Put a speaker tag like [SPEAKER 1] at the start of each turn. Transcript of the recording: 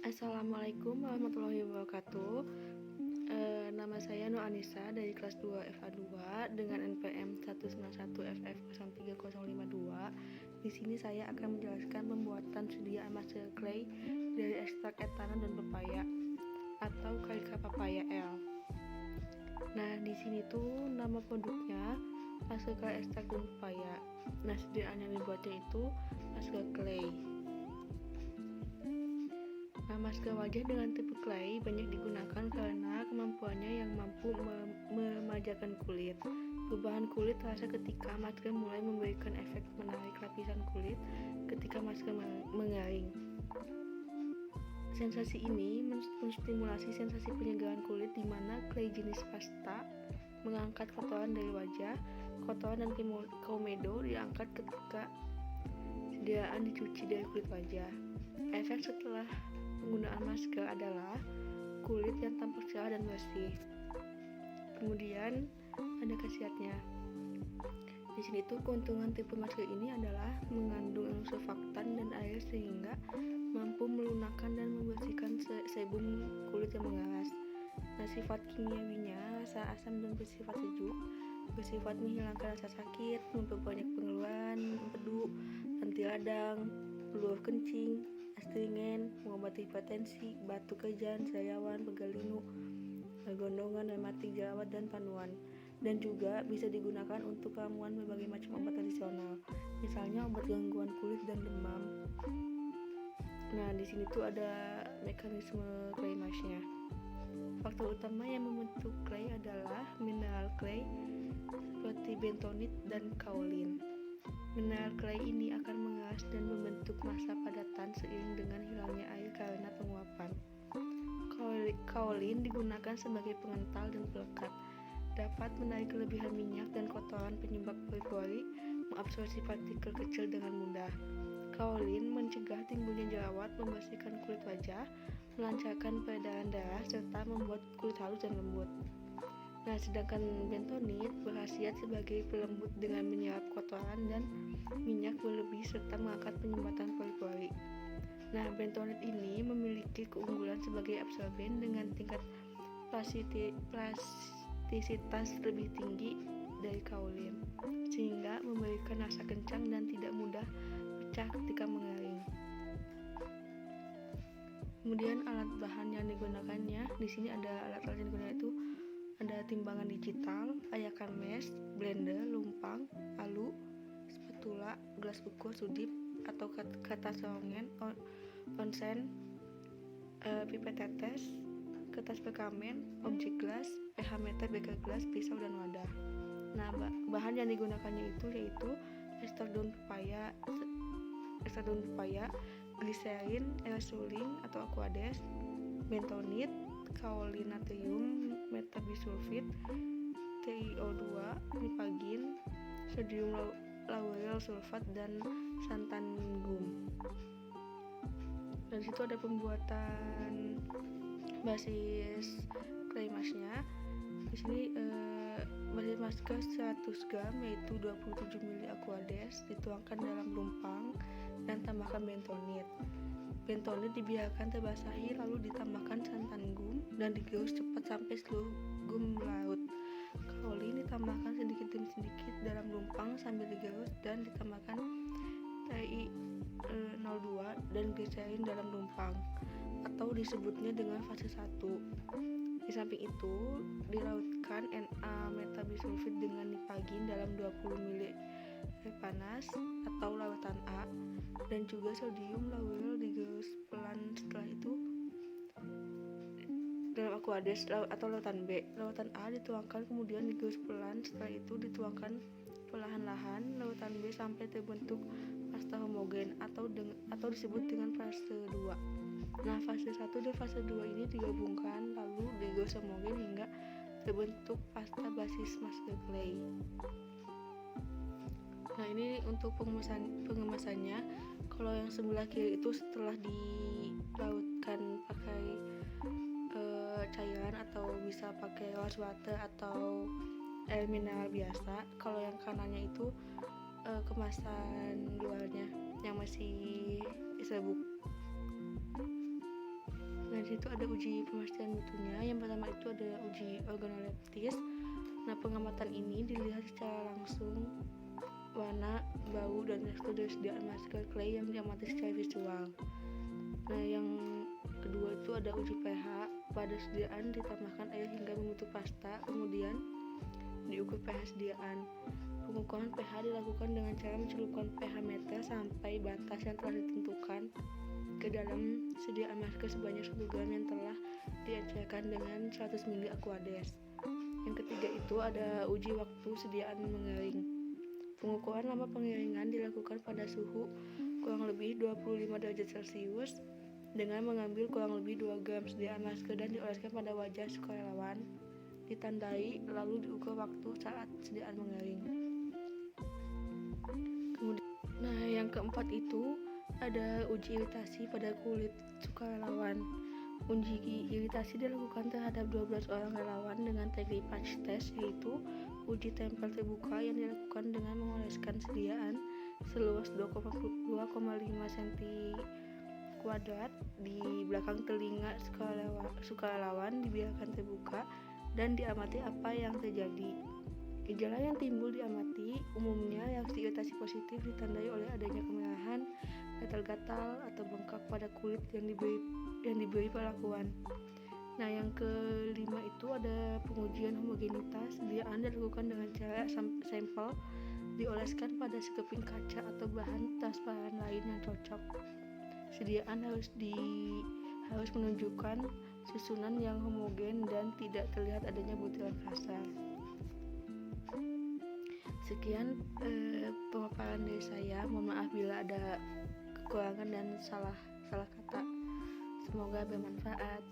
[SPEAKER 1] Assalamualaikum warahmatullahi wabarakatuh. Nama saya Nur Anissa dari kelas 2 FA2 dengan NPM 191FF03052. Di sini saya akan menjelaskan pembuatan sedia masker clay dari ekstrak etanan dan pepaya atau Carica papaya L. Nah, di sini tuh nama produknya masker clay ekstrak dan pepaya. Nah, sediaan yang dibuatnya itu masker clay. Nah, masker wajah dengan tipe clay banyak digunakan karena kemampuannya yang mampu memajakan kulit. Perubahan kulit terasa ketika masker mulai memberikan efek menarik lapisan kulit ketika masker mengering. Sensasi ini menstimulasi sensasi penyegaran kulit di mana clay jenis pasta mengangkat kotoran dari wajah. Kotoran dan komedo diangkat ketika sediaan dicuci dari kulit wajah. Efek setelah penggunaan masker adalah kulit yang tampak cerah dan bersih. Kemudian ada khasiatnya. Di sini tuh keuntungan tipe masker ini adalah mengandung surfaktan dan air sehingga mampu melunakkan dan membersihkan sebum kulit yang mengeras. Nah, sifat kimiawinya rasa asam dan bersifat sejuk, bersifat menghilangkan rasa sakit, memperbanyak pengeluaran empedu, anti radang, peluh kencing, astringen, mengobati hipertensi, batuk kejang, sariawan, pegal linu, gondongan, rematik, jerawat, dan panuan. Dan juga bisa digunakan untuk ramuan berbagai macam obat tradisional, misalnya obat gangguan kulit dan demam. Nah, di sini tuh ada mekanisme clay mask-nya. Faktor utama yang membentuk clay adalah mineral clay seperti bentonit dan kaolin. Mineral clay ini akan mengeras dan membentuk massa padatan seiring dengan hilangnya air karena penguapan. Kaolin digunakan sebagai pengental dan pelekat, dapat menarik kelebihan minyak dan kotoran penyebab pori-pori, mengabsorpsi partikel kecil dengan mudah. Kaolin mencegah timbulnya jerawat, membersihkan kulit wajah, melancarkan peredaran darah, serta membuat kulit halus dan lembut. Nah, sedangkan bentonit berkhasiat sebagai pelembut dengan menyerap kotoran dan minyak berlebih serta mengangkat penyumbatan pori-pori. Nah, bentonit ini memiliki keunggulan sebagai absorben dengan tingkat plastisitas lebih tinggi dari kaolin, sehingga memberikan rasa kencang dan tidak mudah pecah ketika mengering. Kemudian alat bahan yang digunakannya, di sini ada alat-alat yang digunakan itu ada timbangan digital, ayakan mes, blender, lumpang, alu, spatula, gelas ukur, sudip atau kertas rongen, onsen, pipet tetes, kertas perkamen, objek gelas, pH meter, beker gelas, pisau dan wadah. Nah, bahan yang digunakannya yaitu ekstrak daun pepaya, gliserin, aerosoling atau aquades, bentonit, kaolin natrium metabisulfit, TiO2, nipagin, sodium lauryl sulfat, dan santan gum. Dan situ ada pembuatan basis clay mask-nya. Di sini basis masker 100 gram yaitu 27 ml aquades dituangkan dalam lumpang dan tambahkan bentonit. Bentonit dibiarkan terbasahi lalu ditambahkan santan gum dan digerus cepat sampai seluruh gum larut. Kaolin ditambahkan sedikit demi sedikit dalam lumpang sambil digerus dan ditambahkan TiO2 dan gliserin dalam lumpang atau disebutnya dengan fase 1. Di samping itu, dilarutkan Na metabisulfit dengan nipagin dalam 20 ml air panas atau larutan A, dan juga sodium lauryl digerus pelan. Setelah itu dalam aquades atau larutan B. Larutan A dituangkan kemudian digerus pelan. Setelah itu dituangkan perlahan-lahan larutan B sampai terbentuk pasta homogen atau disebut dengan fase 2. Nah, fase 1 dan fase 2 ini digabungkan lalu digerus homogen hingga terbentuk pasta basis masker clay. Nah, ini untuk pengemasannya. Kalau yang sebelah kiri itu setelah dilarutkan pakai cairan atau bisa pakai rose water atau air mineral biasa. Kalau yang kanannya itu kemasan luarnya yang masih serbuk. itu ada uji pemastian mutunya. Yang pertama itu ada uji organoleptis. Nah, pengamatan ini dilihat secara langsung warna, bau, dan tekstur dari sediaan masker clay yang diamati secara visual. Nah, yang kedua itu ada uji pH. Pada sediaan ditambahkan air hingga membentuk pasta, kemudian diukur pH sediaan. Pengukuran pH dilakukan dengan cara mencelupkan pH meter sampai batas yang telah ditentukan ke dalam sediaan masker sebanyak 1 gram yang telah diencerkan dengan 100 ml Aquades. Yang ketiga itu ada uji waktu sediaan mengering. Pengukuran lama pengeringan dilakukan pada suhu kurang lebih 25 derajat Celcius dengan mengambil kurang lebih 2 gram sediaan masker dan dioleskan pada wajah sukarelawan, ditandai lalu diukur waktu saat sediaan mengering. Kemudian, yang keempat itu ada uji iritasi pada kulit sukarelawan. Uji iritasi dilakukan terhadap 12 orang relawan dengan teknik patch test, yaitu uji tempel terbuka yang dilakukan dengan mengoleskan sediaan seluas 2,5 cm kuadrat di belakang telinga sukarelawan, dibiarkan terbuka dan diamati apa yang terjadi. Gejala yang timbul diamati umumnya reaksi iritasi positif ditandai oleh adanya kemerahan, gatal-gatal atau bengkak pada kulit yang diberi perlakuan. Nah, yang kelima itu ada pengujian homogenitas. Sediaan dilakukan dengan cara sampel dioleskan pada sekeping kaca atau bahan transparan lain yang cocok. Sediaan harus menunjukkan susunan yang homogen dan tidak terlihat adanya butiran kasar. Sekian pemaparan dari saya. Mohon maaf bila ada kekurangan dan salah kata. Semoga bermanfaat.